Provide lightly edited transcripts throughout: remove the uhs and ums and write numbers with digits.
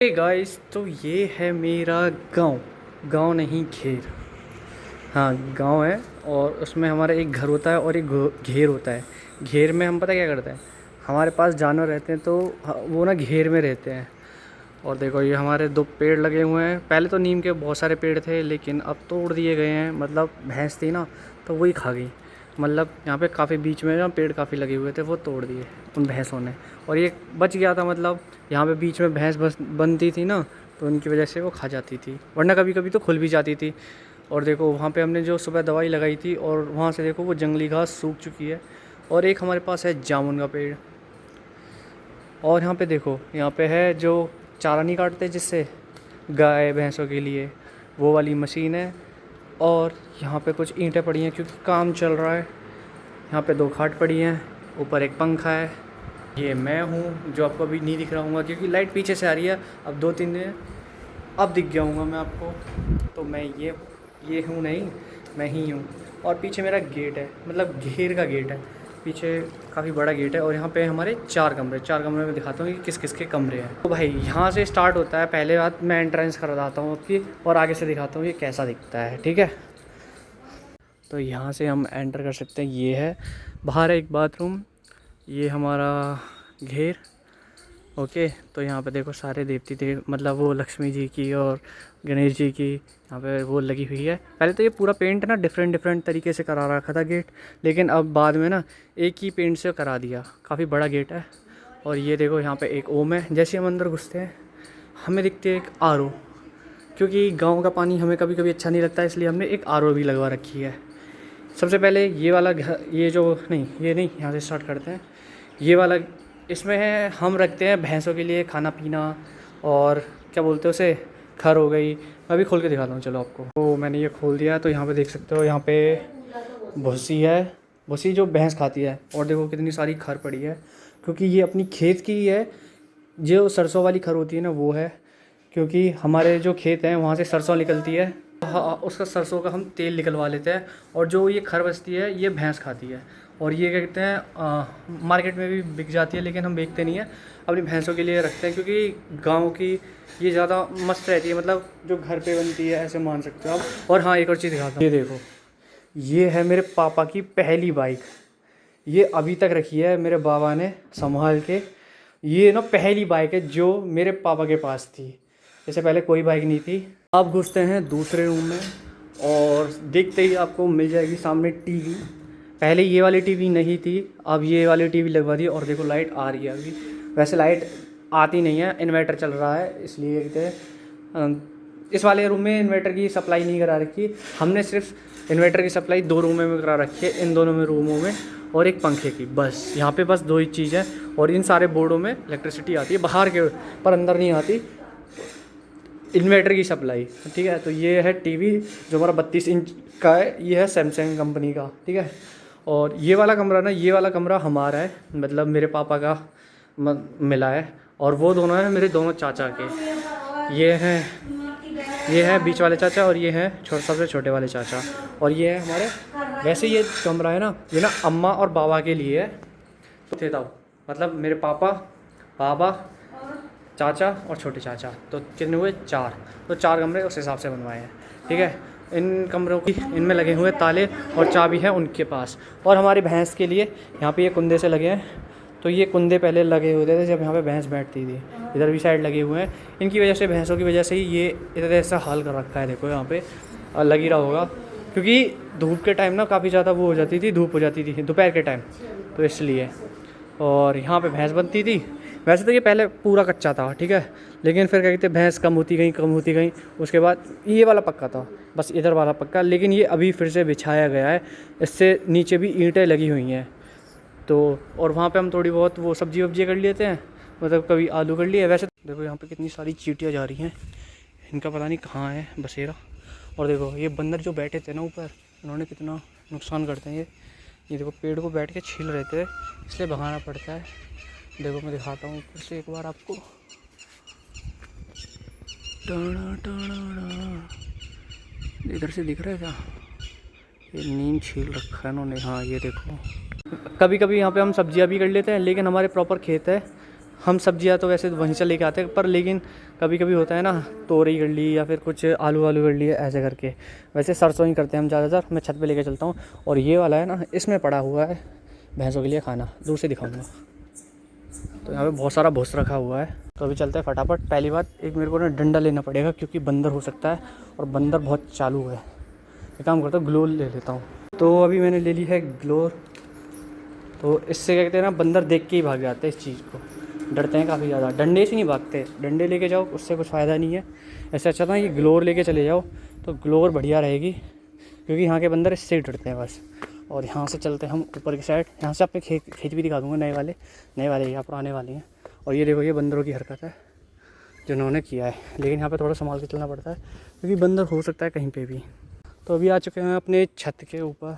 Hey guys, तो ये है मेरा गांव। गांव नहीं, घेर। हाँ, गांव है। और उसमें हमारा एक घर होता है और एक घेर होता है। घेर में हम पता क्या करते हैं, हमारे पास जानवर रहते हैं तो वो ना घेर में रहते हैं। और देखो, ये हमारे 2 पेड़ लगे हुए हैं। पहले तो नीम के बहुत सारे पेड़ थे, लेकिन अब तोड़ दिए गए हैं। मतलब भैंस थी ना, तो वही खा गई। मतलब यहाँ पे काफ़ी बीच में ना पेड़ काफ़ी लगे हुए थे, वो तोड़ दिए उन भैंसों ने। और ये बच गया था। मतलब यहाँ पे बीच में भैंस बस बनती थी ना, तो उनकी वजह से वो खा जाती थी, वरना कभी कभी तो खुल भी जाती थी। और देखो, वहाँ पे हमने जो सुबह दवाई लगाई थी, और वहाँ से देखो वो जंगली घास सूख चुकी है। और एक हमारे पास है जामुन का पेड़। और यहाँ पे देखो, यहाँ पे है जो चारा नहीं काटते जिससे गाय भैंसों के लिए, वो वाली मशीन है। और यहाँ पे कुछ ईंटें पड़ी हैं क्योंकि काम चल रहा है। यहाँ पे 2 खाट पड़ी हैं, ऊपर एक पंखा है। ये मैं हूँ जो आपको अभी नहीं दिख रहा हूँ क्योंकि लाइट पीछे से आ रही है। अब 2-3 दिन अब दिख गया हूँगा मैं आपको। तो मैं ये हूँ नहीं, मैं ही हूँ। और पीछे मेरा गेट है, मतलब घेर का गेट है। पीछे काफ़ी बड़ा गेट है। और यहाँ पे हमारे 4 कमरे में दिखाता हूँ कि किस किस के कमरे हैं। तो भाई यहाँ से स्टार्ट होता है। पहले बात मैं एंट्रेंस करवाता हूँ आपकी, और आगे से दिखाता हूँ ये कैसा दिखता है, ठीक है। तो यहाँ से हम एंटर कर सकते हैं। ये है, बाहर है एक बाथरूम। ये हमारा घेर। ओके, तो यहाँ पे देखो सारे देवती थे, मतलब वो लक्ष्मी जी की और गणेश जी की यहाँ पे वो लगी हुई है। पहले तो ये पूरा पेंट ना डिफरेंट डिफरेंट तरीके से करा रखा था गेट, लेकिन अब बाद में ना एक ही पेंट से करा दिया। काफ़ी बड़ा गेट है। और ये देखो, यहाँ पे एक ओम है। जैसे हम अंदर घुसते हैं हमें दिखती है एक आरओ, क्योंकि गाँव का पानी हमें कभी कभी अच्छा नहीं लगता, इसलिए हमने एक आरओ भी लगवा रखी है। सबसे पहले ये वाला घर, ये जो नहीं, ये नहीं, यहाँ से स्टार्ट करते हैं। ये वाला, इसमें है हम रखते हैं भैंसों के लिए खाना पीना, और क्या बोलते हैं उसे, खर हो गई। मैं अभी खोल के दिखाता हूँ, चलो आपको। तो मैंने ये खोल दिया, तो यहाँ पे देख सकते हो, यहाँ पे भूसी है। भूसी जो भैंस खाती है। और देखो कितनी सारी खर पड़ी है, क्योंकि ये अपनी खेत की ही है। जो सरसों वाली खर होती है ना, वो है। क्योंकि हमारे जो खेत हैं वहाँ से सरसों निकलती है। हाँ, उसका सरसों का हम तेल निकलवा लेते हैं। और जो ये खर बचती है ये भैंस खाती है। और ये क्या कहते हैं, मार्केट में भी बिक जाती है, लेकिन हम बेचते नहीं हैं, अपनी भैंसों के लिए रखते हैं। क्योंकि गांव की ये ज़्यादा मस्त रहती है, मतलब जो घर पे बनती है, ऐसे मान सकते हो आप। और हाँ, एक और चीज़ दिखाता हूँ। ये देखो, ये है मेरे पापा की पहली बाइक। ये अभी तक रखी है मेरे बाबा ने संभाल के। ये ना पहली बाइक है जो मेरे पापा के पास थी। इससे पहले कोई बाइक नहीं थी। अब घुसते हैं दूसरे रूम में, और देखते ही आपको मिल जाएगी सामने टीवी। पहले ये वाली टीवी नहीं थी, अब ये वाली टीवी लगवा दी। और देखो लाइट आ रही है अभी। वैसे लाइट आती नहीं है, इन्वर्टर चल रहा है, इसलिए इस वाले रूम में इन्वर्टर की सप्लाई नहीं करा रखी। हमने सिर्फ इन्वर्टर की सप्लाई 2 रूमों में करा रखी है, इन दोनों में रूमों में, और एक पंखे की। बस यहाँ पे बस 2 ही चीज़ है। और इन सारे बोर्डों में इलेक्ट्रिसिटी आती है बाहर के, पर अंदर नहीं आती, इन्वर्टर की सप्लाई, ठीक है। तो ये है टीवी जो हमारा 32 इंच का है। ये है सैमसंग कंपनी का, ठीक है। और ये वाला कमरा ना, ये वाला कमरा हमारा है, मतलब मेरे पापा का मिला है। और वो दोनों हैं मेरे दोनों चाचा के। ये है बीच वाले चाचा, और ये है सबसे छोटे वाले चाचा। और ये है हमारे, वैसे ये कमरा है ना, ये ना अम्मा और बाबा के लिए है। तो मतलब मेरे पापा, बाबा, चाचा और छोटे चाचा, तो कितने हुए 4। तो 4 कमरे उस हिसाब से बनवाए हैं, ठीक है। इन कमरों की, इनमें लगे हुए ताले और चाबी है उनके पास। और हमारी भैंस के लिए यहाँ पे ये कुंदे से लगे हैं। तो ये कुंदे पहले लगे हुए थे जब यहाँ पे भैंस बैठती थी। इधर भी साइड लगे हुए हैं। इनकी वजह से, भैंसों की वजह से ही ये इधर ऐसा हाल कर रखा है। देखो यहाँ पे लग ही रहा होगा, क्योंकि धूप के टाइम ना काफ़ी ज़्यादा वो हो जाती थी, धूप हो जाती थी दोपहर के टाइम, तो इसलिए। और यहाँ पे भैंस बनती थी। वैसे तो ये पहले पूरा कच्चा था, ठीक है, लेकिन फिर क्या कहते हैं, भैंस कम होती गई। उसके बाद ये वाला पक्का था, बस इधर वाला पक्का, लेकिन ये अभी फिर से बिछाया गया है। इससे नीचे भी ईंटें लगी हुई हैं। तो और वहाँ पे हम थोड़ी बहुत वो सब्जी वब्जी कर लेते हैं, मतलब कभी आलू कर लिए। वैसे देखो यहाँ पे कितनी सारी चींटियाँ जा रही हैं, इनका पता नहीं कहाँ है बसेरा। और देखो ये बंदर जो बैठे थे ना ऊपर, उन्होंने कितना नुकसान करते हैं। ये देखो पेड़ को बैठ के छील रहे थे, इसलिए भगाना पड़ता है। देखो मैं दिखाता हूँ ऊपर से एक बार आपको। इधर से दिख रहा है क्या? ये नीम छील रखा है इन्होंने। हाँ ये देखो, कभी कभी यहाँ पे हम सब्जियाँ भी कर लेते हैं, लेकिन हमारे प्रॉपर खेत है, हम सब्जियां तो वैसे वहीं से लेके आते हैं, पर लेकिन कभी कभी होता है ना, तोरई कर ली या फिर कुछ आलू वालू कर लिए ऐसे करके। वैसे सरसों ही करते हैं हम ज़्यादातर। मैं छत पे लेके चलता हूँ। और ये वाला है ना, इसमें पड़ा हुआ है भैंसों के लिए खाना, दूर से दिखाऊंगा। तो यहाँ पे बहुत सारा भूस रखा हुआ है। तो अभी चलते हैं फटाफट। पहली बात, एक मेरे को ना डंडा लेना पड़ेगा क्योंकि बंदर हो सकता है, और बंदर बहुत चालू है। एक काम करता हूँ, ग्लोर ले लेता हूँ। तो अभी मैंने ले ली है ग्लोर। तो इससे क्या कहते हैं ना, बंदर देख के ही भाग जाते हैं इस चीज़ को, डरते हैं काफ़ी ज़्यादा। डंडे से नहीं भागते, डंडे लेके जाओ उससे कुछ फ़ायदा नहीं है। ऐसे अच्छा था कि ग्लोर लेके चले जाओ, तो ग्लोर बढ़िया रहेगी, क्योंकि यहाँ के बंदर इससे ही डरते हैं बस। और यहाँ से चलते हैं हम ऊपर की साइड। यहाँ से आपने खेत भी दिखा दूँगा, नए वाले यहाँ पुराने वाले हैं। और ये देखो, ये बंदरों की हरकत है जिन्होंने किया है, लेकिन यहाँ पे थोड़ा संभाल के चलना पड़ता है क्योंकि बंदर हो सकता है कहीं पे भी। तो अभी आ चुके हैं अपने छत के ऊपर।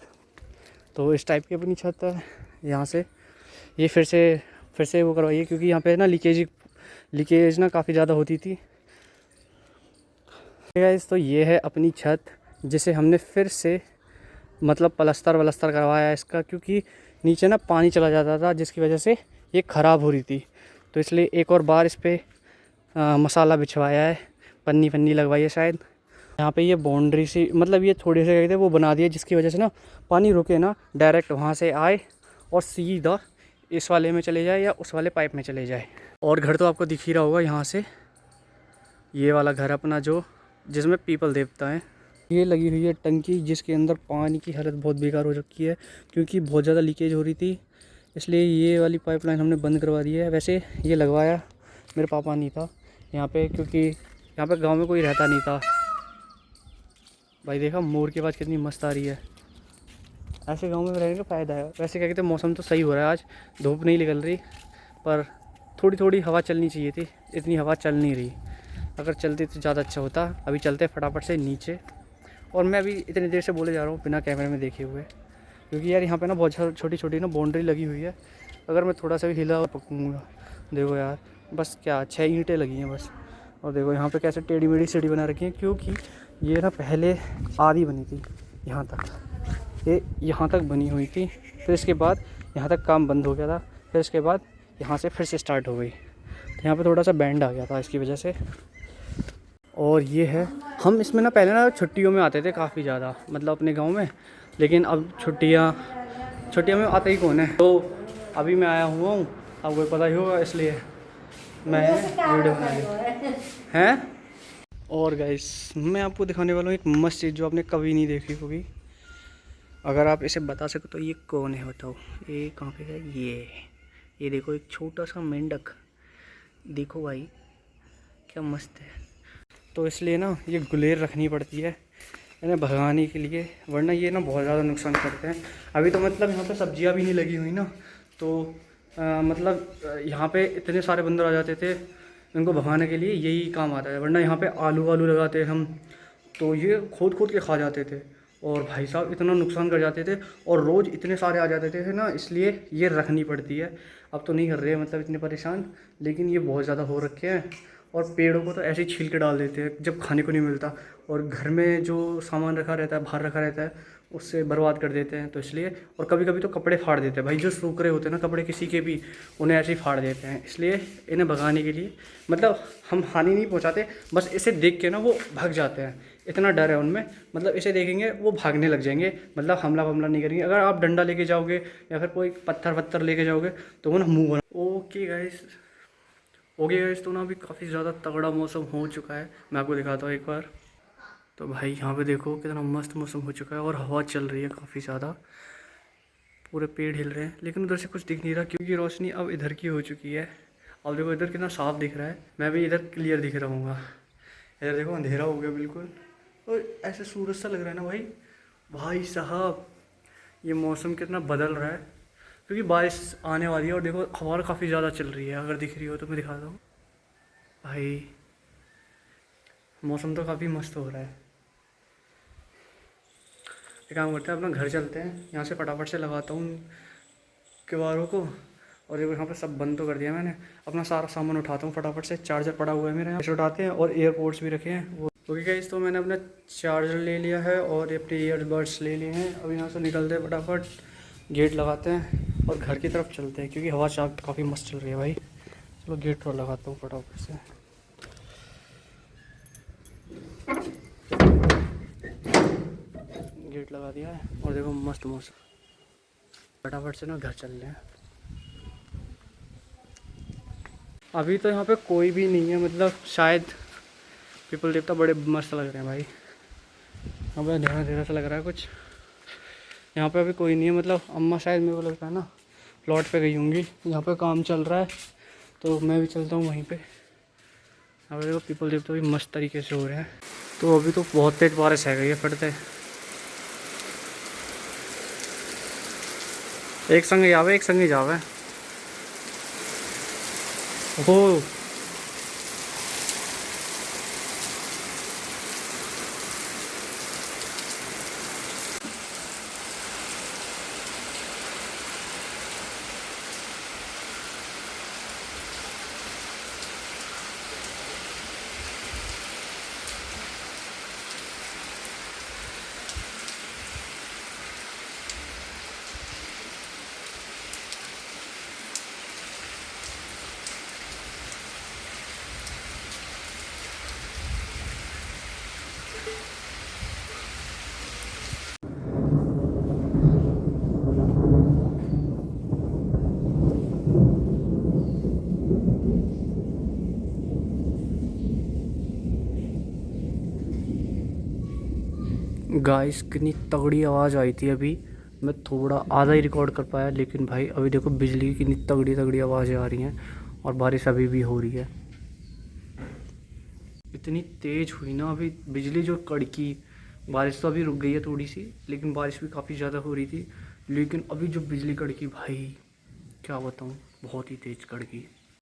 तो इस टाइप की अपनी छत है। यहाँ से ये फिर से वो करवाइए, क्योंकि यहाँ पे ना लीकेज ना काफ़ी ज़्यादा होती थी। गाइस, तो ये है अपनी छत, जिसे हमने फिर से मतलब पलस्तर करवाया है इसका, क्योंकि नीचे ना पानी चला जाता था जिसकी वजह से ये ख़राब हो रही थी। तो इसलिए एक और बार इस पर मसाला बिछवाया है, पन्नी लगवाई है शायद। यहाँ पे ये बाउंड्री सी, मतलब ये थोड़े से कहते वो बना दिया, जिसकी वजह से ना पानी रुके ना, डायरेक्ट वहाँ से आए और सीधा इस वाले में चले जाए या उस वाले पाइप में चले जाए। और घर तो आपको दिख ही रहा होगा यहाँ से, ये वाला घर अपना जो जिसमें पीपल देवता है। ये लगी हुई है टंकी, जिसके अंदर पानी की हालत बहुत बेकार हो चुकी है क्योंकि बहुत ज़्यादा लीकेज हो रही थी, इसलिए ये वाली पाइपलाइन हमने बंद करवा दी है। वैसे ये लगवाया मेरे पापा नहीं था यहाँ पे, क्योंकि यहाँ पे गांव में कोई रहता नहीं था। भाई देखा मोर की आवाज़ कितनी मस्त आ रही है। ऐसे गांव में रहने का फ़ायदा है। वैसे क्या कहते हैं, मौसम तो सही हो रहा है, आज धूप नहीं निकल रही, पर थोड़ी थोड़ी हवा चलनी चाहिए थी, इतनी हवा चल नहीं रही। अगर चलती तो ज़्यादा अच्छा होता। अभी चलते फटाफट से नीचे। और मैं अभी इतनी देर से बोले जा रहा हूँ बिना कैमरे में देखे हुए, क्योंकि यार यहाँ पे ना बहुत छोटी छोटी ना बाउंड्री लगी हुई है। अगर मैं थोड़ा सा भी हिला और पकूँगा, देखो यार, बस क्या 6 ईंटें लगी हैं बस। और देखो यहाँ पे कैसे टेढ़ी मेढ़ी सीढ़ी बना रखी है, क्योंकि ये ना पहले आधी बनी थी यहाँ तक, ये यहाँ तक बनी हुई थी। फिर इसके बाद यहाँ तक काम बंद हो गया था, फिर इसके बाद यहाँ से फिर से स्टार्ट हो गई। तो यहाँ पे थोड़ा सा बैंड आ गया था इसकी वजह से। और ये है, हम इसमें ना पहले ना छुट्टियों में आते थे काफ़ी ज़्यादा, मतलब अपने गांव में, लेकिन अब छुट्टियाँ में आता ही कौन है। तो अभी मैं आया हुआ हूँ, आपको पता ही होगा, इसलिए मैं वीडियो बना रही हैं। और गाइस, मैं आपको दिखाने वाला हूँ एक मस्त चीज़ जो आपने कभी नहीं देखी होगी। अगर आप इसे बता सको तो ये कौन है बताओ, ये कहाँ पे है? ये देखो, एक छोटा सा मेंढक, देखो भाई क्या मस्त है। तो इसलिए ना ये गुलेर रखनी पड़ती है इन्हें भगाने के लिए, वरना ये ना बहुत ज़्यादा नुकसान करते हैं। अभी तो मतलब यहाँ पे सब्जियाँ भी नहीं लगी हुई ना, तो मतलब यहाँ पे इतने सारे बंदर आ जाते थे, इनको भगाने के लिए यही काम आता है। वरना यहाँ पे आलू वालू लगाते हम, तो ये खोद के खा जाते थे, और भाई साहब इतना नुकसान कर जाते थे, और रोज़ इतने सारे आ जाते थे ना, इसलिए ये रखनी पड़ती है। अब तो नहीं कर रहे हैं मतलब इतने परेशान, लेकिन ये बहुत ज़्यादा हो रखे हैं। और पेड़ों को तो ऐसे ही छील के डाल देते हैं जब खाने को नहीं मिलता, और घर में जो सामान रखा रहता है, बाहर रखा रहता है, उससे बर्बाद कर देते हैं। तो इसलिए, और कभी कभी तो कपड़े फाड़ देते हैं भाई, जो सूख रहे होते हैं ना कपड़े किसी के भी, उन्हें ऐसे ही फाड़ देते हैं। इसलिए इन्हें भगाने के लिए, मतलब हम हानि नहीं पहुंचाते, बस इसे देख के ना वो भाग जाते हैं, इतना डर है उनमें। मतलब इसे देखेंगे वो भागने लग जाएंगे, मतलब हमला नहीं करेंगे। अगर आप डंडा लेके जाओगे या फिर कोई पत्थर लेके जाओगे तो वो ना मुँह बना। ओके गाइस, तो ना अभी काफ़ी ज़्यादा तगड़ा मौसम हो चुका है, मैं आपको दिखाता हूँ एक बार। तो भाई यहाँ पे देखो कितना मस्त मौसम हो चुका है, और हवा चल रही है काफ़ी ज़्यादा, पूरे पेड़ हिल रहे हैं, लेकिन उधर से कुछ दिख नहीं रहा क्योंकि रोशनी अब इधर की हो चुकी है। अब देखो इधर कितना साफ दिख रहा है, मैं भी इधर क्लियर दिख रहा हूँ। इधर देखो अंधेरा हो गया बिल्कुल, और ऐसे सूरज सा लग रहा है ना भाई साहब, ये मौसम कितना बदल रहा है, क्योंकि बारिश आने वाली है। और देखो हवा काफ़ी ज़्यादा चल रही है, अगर दिख रही हो तो मैं दिखाता हूँ भाई, मौसम तो काफ़ी मस्त हो रहा है। एक काम करते हैं, अपना घर चलते हैं, यहाँ से फटाफट से लगाता हूँ किवाड़ों को। और देखो यहाँ पे सब बंद तो कर दिया मैंने, अपना सारा सामान उठाता हूँ फटाफट से। चार्जर पड़ा हुआ है मेरे यहाँ, उठाते हैं, और एयरपोर्ट्स भी रखे हैं वो। ओके गाइस, तो मैंने अपना चार्जर ले लिया है और अपने ईयरबड्स ले लिए हैं। अब यहाँ से निकलते हैं फटाफट, गेट लगाते हैं और घर की तरफ चलते हैं, क्योंकि हवा काफ़ी मस्त चल रही है भाई। चलो गेट और लगाता हूँ फटाफट से। गेट लगा दिया है और देखो मस्त मौसम, फटाफट से ना घर चल रहे हैं। अभी तो यहाँ पे कोई भी नहीं है, मतलब शायद पीपल देवता बड़े मस्त लग रहे हैं भाई। यहाँ पे अंधेरा अंधेरा सा लग रहा है कुछ। यहाँ पे अभी कोई नहीं है, मतलब अम्मा शायद मेरे को लगता है ना प्लॉट पे गई होंगी। यहाँ पे काम चल रहा है तो मैं भी चलता हूँ वहीं पे। यहाँ पे देखो पीपल देवता भी मस्त तरीके से हो रहे हैं। तो अभी तो बहुत तेज बारिश है गई है फिर से। एक संग जावे एक संग ही जावे। ओहो गाइस, कितनी तगड़ी आवाज़ आई थी अभी। मैं थोड़ा आधा ही रिकॉर्ड कर पाया, लेकिन भाई अभी देखो बिजली की कितनी तगड़ी तगड़ी आवाज़ें आ रही हैं और बारिश अभी भी हो रही है। इतनी तेज़ हुई ना अभी बिजली जो कड़की। बारिश तो अभी रुक गई है थोड़ी सी, लेकिन बारिश भी काफ़ी ज़्यादा हो रही थी। लेकिन अभी जो बिजली कड़की भाई क्या बताऊँ, बहुत ही तेज़ कड़की।